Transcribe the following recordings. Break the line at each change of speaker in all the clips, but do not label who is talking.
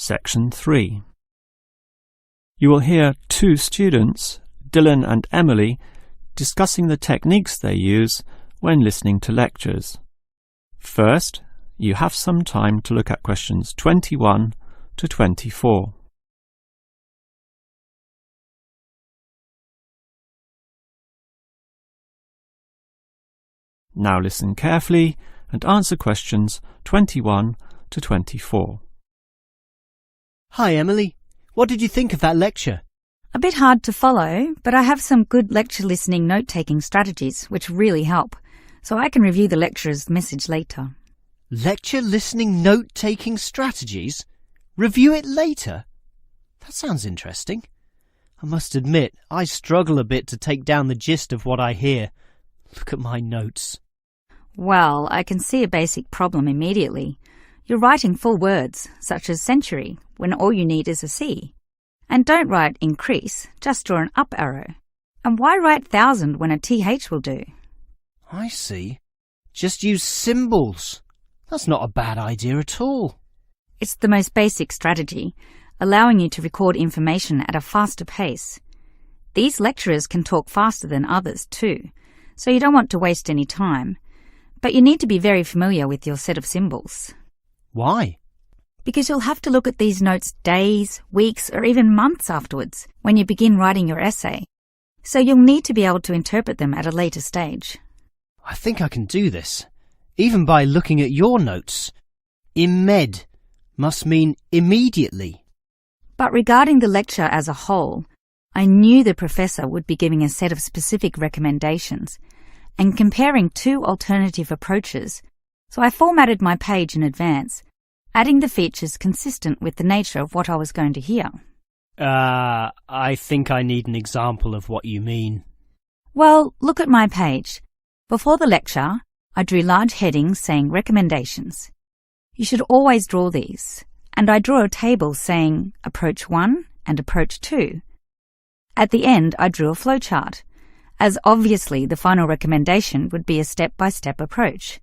Section 3. You will hear two students, Dylan and Emily, discussing the techniques they use when listening to lectures. First, you have some time to look at questions 21 to 24. Now listen carefully and answer questions 21 to 24.
Hi Emily, what did you think of that lecture?
A bit hard to follow, but I have some good lecture listening note-taking strategies which really help, so I can review the lecturer's message later.
Lecture listening note-taking strategies? Review it later? That sounds interesting. I must admit, I struggle a bit to take down the gist of what I hear. Look at my notes.
Well, I can see a basic problem immediately. You're writing full words, such as century, when all you need is a C. And don't write increase, just draw an up arrow. And why write thousand when a TH will do?
I see. Just use symbols. That's not a bad idea at all.
It's the most basic strategy, allowing you to record information at a faster pace. These lecturers can talk faster than others too, so you don't want to waste any time. But you need to be very familiar with your set of symbols.
Why?
Because you'll have to look at these notes days, weeks, or even months afterwards when you begin writing your essay. So you'll need to be able to interpret them at a later stage.
I think I can do this, even by looking at your notes. Imed must mean immediately.
But regarding the lecture as a whole, I knew the professor would be giving a set of specific recommendations and comparing two alternative approaches, so I formatted my page in advance, adding the features consistent with the nature of what I was going to hear.
I think I need an example of what you mean.
Well, look at my page. Before the lecture, I drew large headings saying recommendations. You should always draw these, and I draw a table saying Approach 1 and Approach 2. At the end, I drew a flowchart, as obviously the final recommendation would be a step-by-step approach.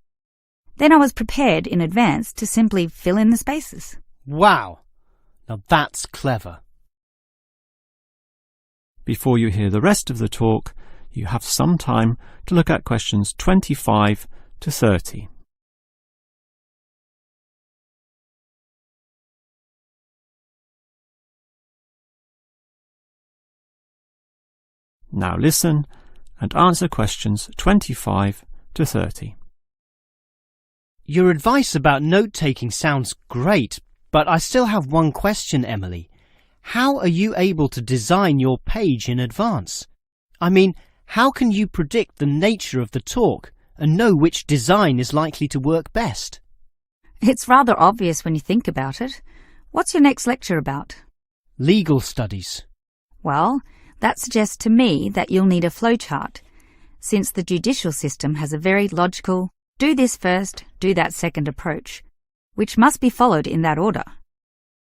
Then I was prepared in advance to simply fill in the spaces.
Wow! Now that's clever.
Before you hear the rest of the talk, you have some time to look at questions 25 to 30. Now listen and answer questions 25 to 30.
Your advice about note-taking sounds great, but I still have one question, Emily. How are you able to design your page in advance? I mean, how can you predict the nature of the talk and know which design is likely to work best?
It's rather obvious when you think about it. What's your next lecture about?
Legal studies.
Well, that suggests to me that you'll need a flowchart, since the judicial system has a very logical, do this first, do that second approach, which must be followed in that order.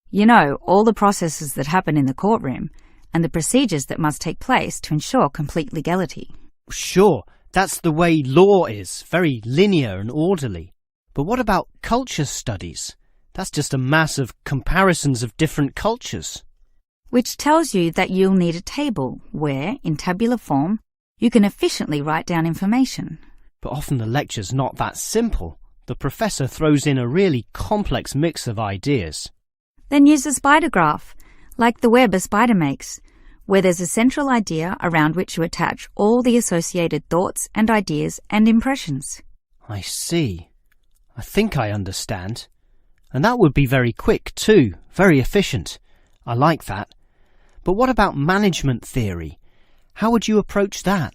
You know, all the processes that happen in the courtroom and the procedures that must take place to ensure complete legality.
Sure, that's the way law is, very linear and orderly. But what about culture studies? That's just a mass of comparisons of different cultures.
Which tells you that you'll need a table where, in tabular form, you can efficiently write down information.
But often the lecture's not that simple. The professor throws in a really complex mix of ideas.
Then use a spider graph, like the web a spider makes, where there's a central idea around which you attach all the associated thoughts and ideas and impressions.
I see. I think I understand. And that would be very quick too, very efficient. I like that. But what about management theory? How would you approach that?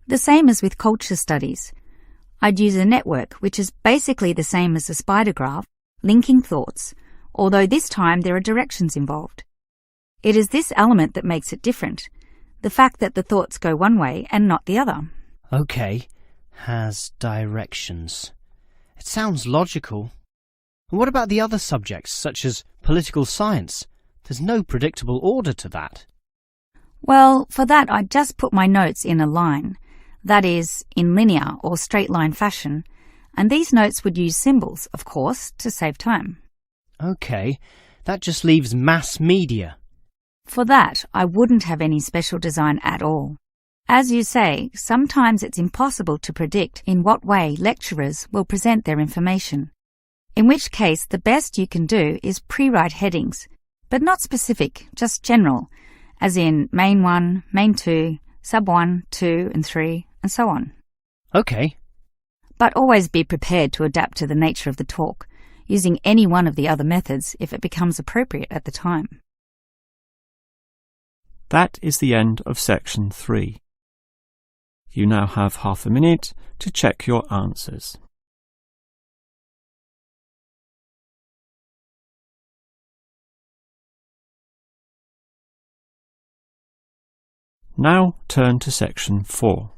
The same as with culture studies. I'd use a network, which is basically the same as a spider graph, linking thoughts, although this time there are directions involved. It is this element that makes it different, the fact that the thoughts go one way and not the other.
Okay, has directions. It sounds logical. And what about the other subjects, such as political science? There's no predictable order to that.
Well, for that I'd just put my notes in a line, that is, in linear or straight line fashion, and these notes would use symbols, of course, to save time.
OK, that just leaves mass media.
For that, I wouldn't have any special design at all. As you say, sometimes it's impossible to predict in what way lecturers will present their information. In which case, the best you can do is pre-write headings, but not specific, just general, as in Main 1, Main 2, Sub 1, 2 and 3, and so on.
OK.
But always be prepared to adapt to the nature of the talk, using any one of the other methods if it becomes appropriate at the time.
That is the end of section 3. You now have half a minute to check your answers. Now turn to section 4.